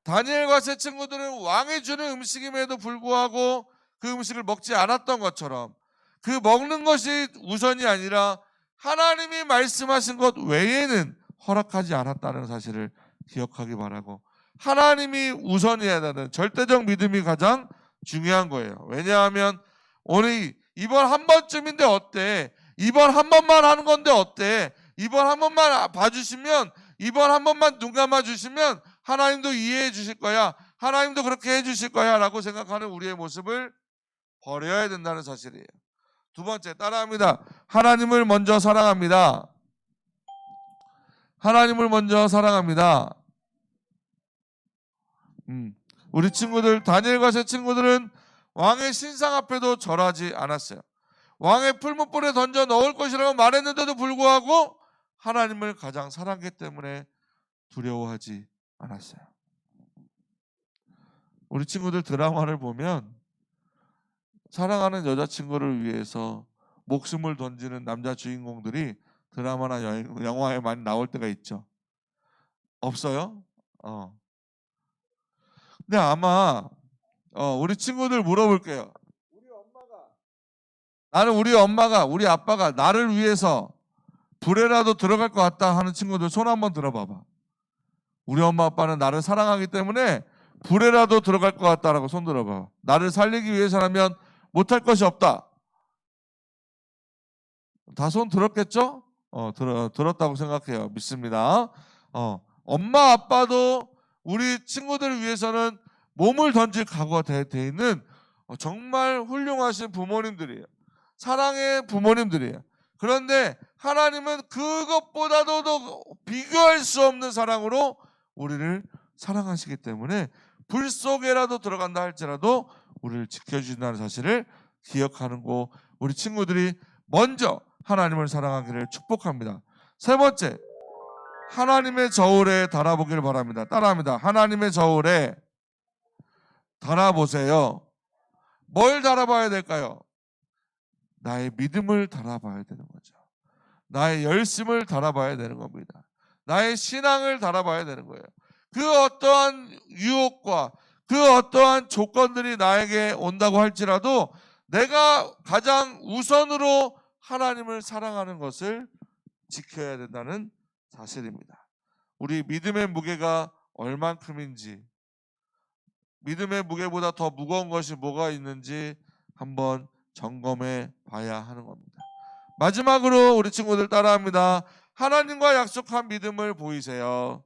다니엘과 세 친구들은 왕이 주는 음식임에도 불구하고 그 음식을 먹지 않았던 것처럼 그 먹는 것이 우선이 아니라 하나님이 말씀하신 것 외에는 허락하지 않았다는 사실을 기억하기 바라고, 하나님이 우선이어야 하는 절대적 믿음이 가장 중요한 거예요. 왜냐하면 오늘 이번 한 번쯤인데 어때? 이번 한 번만 하는 건데 어때? 이번 한 번만 봐주시면, 이번 한 번만 눈 감아주시면 하나님도 이해해 주실 거야, 하나님도 그렇게 해 주실 거야 라고 생각하는 우리의 모습을 버려야 된다는 사실이에요. 두 번째, 따라합니다. 하나님을 먼저 사랑합니다. 하나님을 먼저 사랑합니다. 우리 친구들, 다니엘과 세 친구들은 왕의 신상 앞에도 절하지 않았어요. 왕의 풀무불에 던져 넣을 것이라고 말했는데도 불구하고 하나님을 가장 사랑하기 때문에 두려워하지 않았어요. 우리 친구들 드라마를 보면 사랑하는 여자친구를 위해서 목숨을 던지는 남자 주인공들이 드라마나 영화에 많이 나올 때가 있죠. 없어요? 근데 아마 우리 친구들 물어볼게요. 우리 엄마가 우리 아빠가 나를 위해서 불에라도 들어갈 것 같다 하는 친구들 손 한번 들어봐봐. 우리 엄마 아빠는 나를 사랑하기 때문에 불에라도 들어갈 것 같다라고 손 들어봐. 나를 살리기 위해서라면 못할 것이 없다. 다 손 들었겠죠? 들었다고 생각해요. 믿습니다. 엄마 아빠도 우리 친구들을 위해서는 몸을 던질 각오가 돼 있는 정말 훌륭하신 부모님들이에요. 사랑의 부모님들이에요. 그런데 하나님은 그것보다도 더 비교할 수 없는 사랑으로 우리를 사랑하시기 때문에 불 속에라도 들어간다 할지라도 우리를 지켜주신다는 사실을 기억하고 우리 친구들이 먼저 하나님을 사랑하기를 축복합니다. 세 번째, 하나님의 저울에 달아보기를 바랍니다. 따라합니다. 하나님의 저울에 달아보세요. 뭘 달아봐야 될까요? 나의 믿음을 달아봐야 되는 거죠. 나의 열심을 달아봐야 되는 겁니다. 나의 신앙을 달아봐야 되는 거예요. 그 어떠한 유혹과 그 어떠한 조건들이 나에게 온다고 할지라도 내가 가장 우선으로 하나님을 사랑하는 것을 지켜야 된다는 사실입니다. 우리 믿음의 무게가 얼만큼인지, 믿음의 무게보다 더 무거운 것이 뭐가 있는지 한번 점검해 봐야 하는 겁니다. 마지막으로 우리 친구들 따라합니다. 하나님과 약속한 믿음을 보이세요.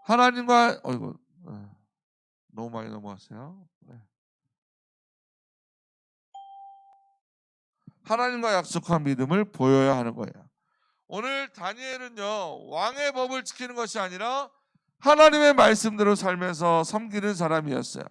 하나님과 너무 많이 넘어갔어요. 네. 하나님과 약속한 믿음을 보여야 하는 거예요. 오늘 다니엘은요, 왕의 법을 지키는 것이 아니라 하나님의 말씀대로 살면서 섬기는 사람이었어요.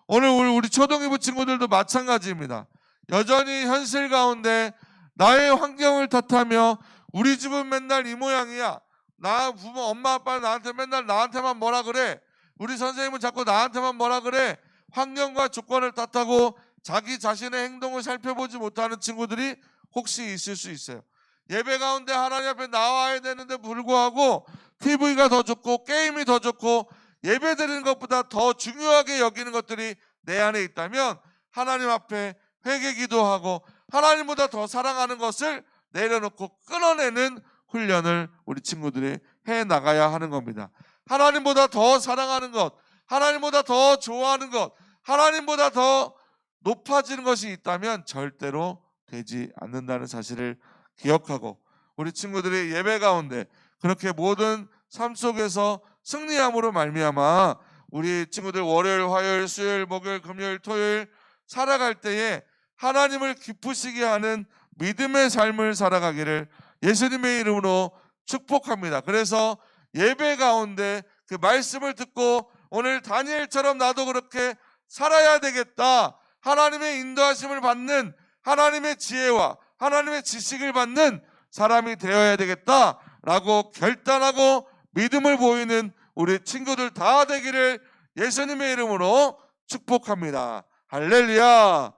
오늘 우리 초등이부 친구들도 마찬가지입니다. 여전히 현실 가운데 나의 환경을 탓하며 우리 집은 맨날 이 모양이야. 나 부모 엄마 아빠는 나한테 맨날 나한테만 뭐라 그래. 우리 선생님은 자꾸 나한테만 뭐라 그래. 환경과 조건을 탓하고 자기 자신의 행동을 살펴보지 못하는 친구들이 혹시 있을 수 있어요. 예배 가운데 하나님 앞에 나와야 되는데 불구하고 TV가 더 좋고 게임이 더 좋고 예배 드리는 것보다 더 중요하게 여기는 것들이 내 안에 있다면 하나님 앞에 회개 기도하고 하나님보다 더 사랑하는 것을 내려놓고 끊어내는 훈련을 우리 친구들이 해나가야 하는 겁니다. 하나님보다 더 사랑하는 것, 하나님보다 더 좋아하는 것, 하나님보다 더 높아지는 것이 있다면 절대로 되지 않는다는 사실을 기억하고 우리 친구들이 예배 가운데 그렇게 모든 삶 속에서 승리함으로 말미암아 우리 친구들 월요일, 화요일, 수요일, 목요일, 금요일, 토요일 살아갈 때에 하나님을 기쁘시게 하는 믿음의 삶을 살아가기를 예수님의 이름으로 축복합니다. 그래서 예배 가운데 그 말씀을 듣고 오늘 다니엘처럼 나도 그렇게 살아야 되겠다. 하나님의 인도하심을 받는 하나님의 지혜와 하나님의 지식을 받는 사람이 되어야 되겠다라고 결단하고 믿음을 보이는 우리 친구들 다 되기를 예수님의 이름으로 축복합니다. 할렐루야.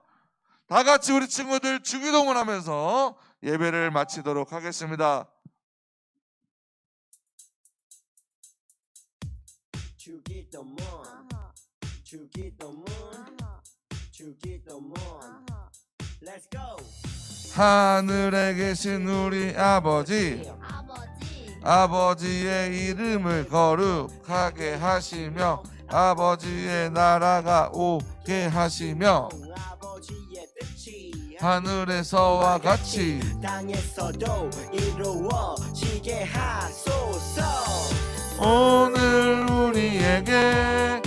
다 같이 우리 친구들 주기도문 하면서 예배를 마치도록 하겠습니다. 주기도문 주기도문 주기도문 Let's go. 하늘에 계신 우리 아버지, 아버지의 이름을 거룩하게 하시며 아버지의 나라가 오게 하시며 아버지의 뜻이 하늘에서와 같이 땅에서도 이루어지게 하소서. 오늘 우리에게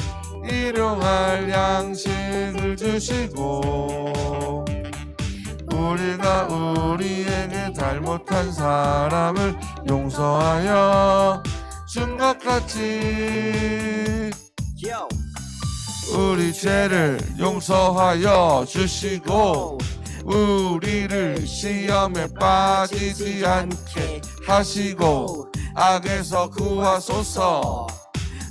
일용할 양식을 주시고 우리가 우리에게 잘못한 사람을 용서하여 준 것 같이 Yo. 우리 죄를 용서하여 주시고 우리를 시험에 빠지지 않게 하시고 악에서 구하소서.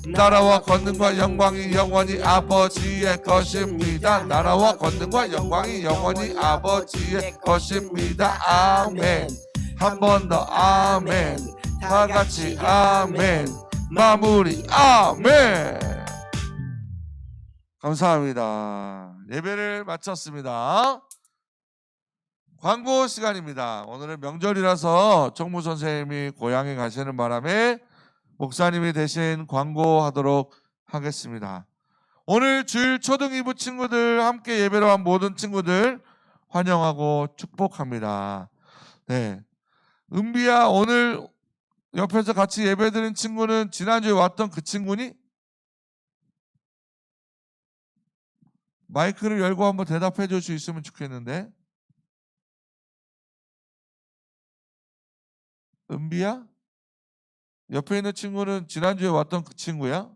나라와 권능과 영광이 영원히 아버지의 것입니다. 나라와 권능과 영광이 영원히 아버지의 것입니다. 아멘. 한 번 더 아멘. 다 같이 아멘. 마무리 아멘. 감사합니다. 예배를 마쳤습니다. 광고 시간입니다. 오늘은 명절이라서 총무 선생님이 고향에 가시는 바람에 목사님이 대신 광고하도록 하겠습니다. 오늘 주일 초등 2부 친구들 함께 예배로 한 모든 친구들 환영하고 축복합니다. 네, 은비야 오늘 옆에서 같이 예배드린 친구는 지난주에 왔던 그 친구니? 마이크를 열고 한번 대답해 줄 수 있으면 좋겠는데. 은비야? 옆에 있는 친구는 지난주에 왔던 그 친구야?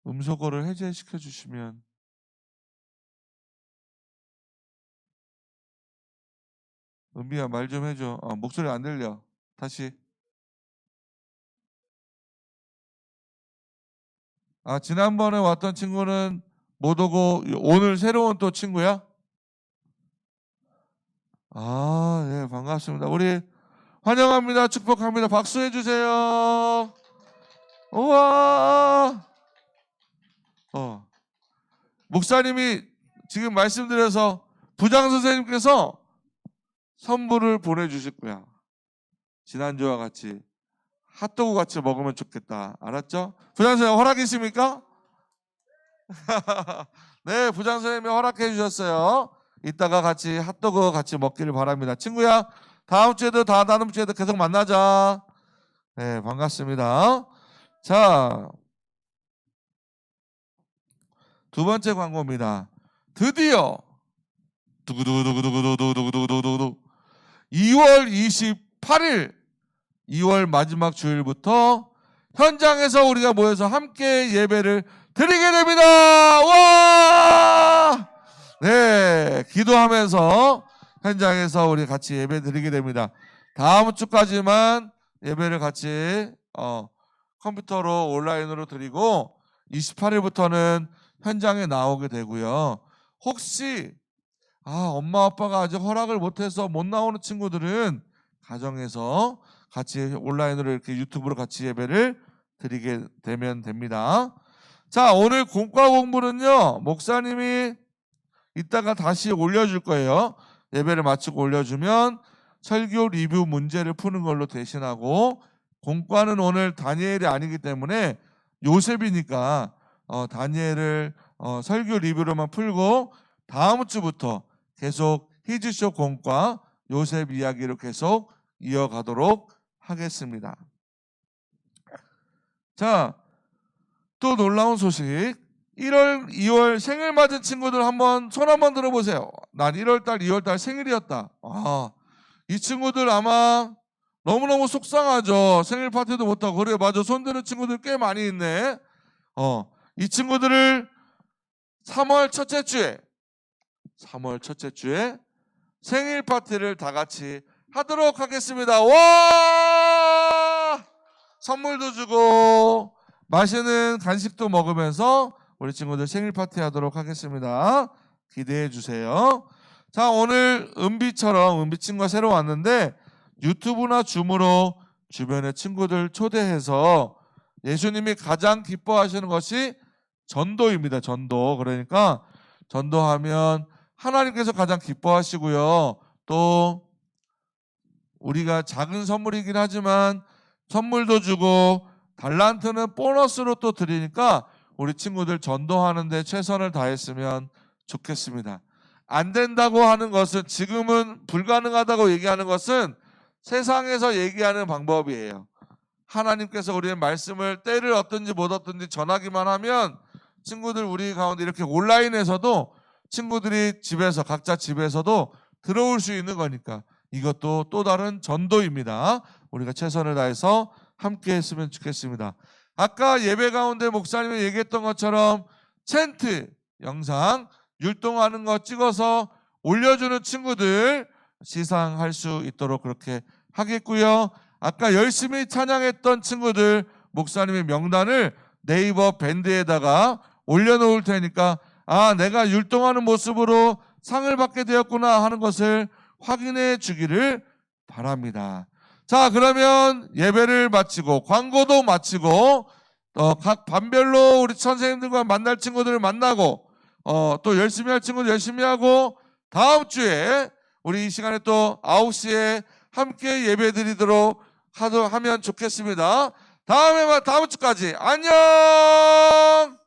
음소거를 해제시켜 주시면. 은비야 말 좀 해줘. 목소리 안 들려. 다시. 지난번에 왔던 친구는 못 오고 오늘 새로운 또 친구야? 네, 반갑습니다. 우리 환영합니다. 축복합니다. 박수해 주세요. 우와. 목사님이 지금 말씀드려서 부장 선생님께서 선물을 보내주실 거야. 지난주와 같이 핫도그 같이 먹으면 좋겠다. 알았죠? 부장 선생님 허락 있습니까? 네, 부장 선생님이 허락해 주셨어요. 이따가 같이 핫도그 같이 먹기를 바랍니다. 친구야, 다음 주에도 다음 주에도 계속 만나자. 네, 반갑습니다. 자, 두 번째 광고입니다. 드디어 2월 28일 2월 마지막 주일부터 현장에서 우리가 모여서 함께 예배를 드리게 됩니다. 와! 네, 기도하면서 현장에서 우리 같이 예배 드리게 됩니다. 다음 주까지만 예배를 같이 컴퓨터로 온라인으로 드리고 28일부터는 현장에 나오게 되고요. 혹시 엄마 아빠가 아직 허락을 못해서 못 나오는 친구들은 가정에서 같이 온라인으로 이렇게 유튜브로 같이 예배를 드리게 되면 됩니다. 자, 오늘 공과 공부는요, 목사님이 이따가 다시 올려줄 거예요. 예배를 마치고 올려주면 설교 리뷰 문제를 푸는 걸로 대신하고, 공과는 오늘 다니엘이 아니기 때문에 요셉이니까 다니엘을 설교 리뷰로만 풀고 다음 주부터 계속 히즈쇼 공과 요셉 이야기로 계속 이어가도록 하겠습니다. 자, 또 놀라운 소식. 1월, 2월 생일 맞은 친구들 손 한번 들어보세요. 난 1월달, 2월달 생일이었다. 이 친구들 아마 너무너무 속상하죠. 생일 파티도 못하고. 그래, 맞아. 손 드는 친구들 꽤 많이 있네. 이 친구들을 3월 첫째 주에 생일 파티를 다 같이 하도록 하겠습니다. 와! 선물도 주고 맛있는 간식도 먹으면서 우리 친구들 생일 파티 하도록 하겠습니다. 기대해 주세요. 자, 오늘 은비 친구가 새로 왔는데 유튜브나 줌으로 주변의 친구들 초대해서 예수님이 가장 기뻐하시는 것이 전도입니다. 전도. 그러니까 전도하면 하나님께서 가장 기뻐하시고요. 또 우리가 작은 선물이긴 하지만 선물도 주고 달란트는 보너스로 또 드리니까 우리 친구들 전도하는데 최선을 다했으면 좋겠습니다. 안 된다고 하는 것은, 지금은 불가능하다고 얘기하는 것은 세상에서 얘기하는 방법이에요. 하나님께서 우리의 말씀을 때를 얻든지 못 얻든지 전하기만 하면 친구들 우리 가운데 이렇게 온라인에서도 친구들이 각자 집에서도 들어올 수 있는 거니까 이것도 또 다른 전도입니다. 우리가 최선을 다해서 함께 했으면 좋겠습니다. 아까 예배 가운데 목사님이 얘기했던 것처럼 챈트 영상 율동하는 거 찍어서 올려주는 친구들 시상할 수 있도록 그렇게 하겠고요. 아까 열심히 찬양했던 친구들 목사님의 명단을 네이버 밴드에다가 올려놓을 테니까 내가 율동하는 모습으로 상을 받게 되었구나 하는 것을 확인해 주기를 바랍니다. 자, 그러면 예배를 마치고 광고도 마치고 각 반별로 우리 선생님들과 만날 친구들을 만나고 또 열심히 할 친구들 열심히 하고 다음 주에 우리 이 시간에 또 9시에 함께 예배 드리도록 하면 좋겠습니다. 다음 주까지 안녕.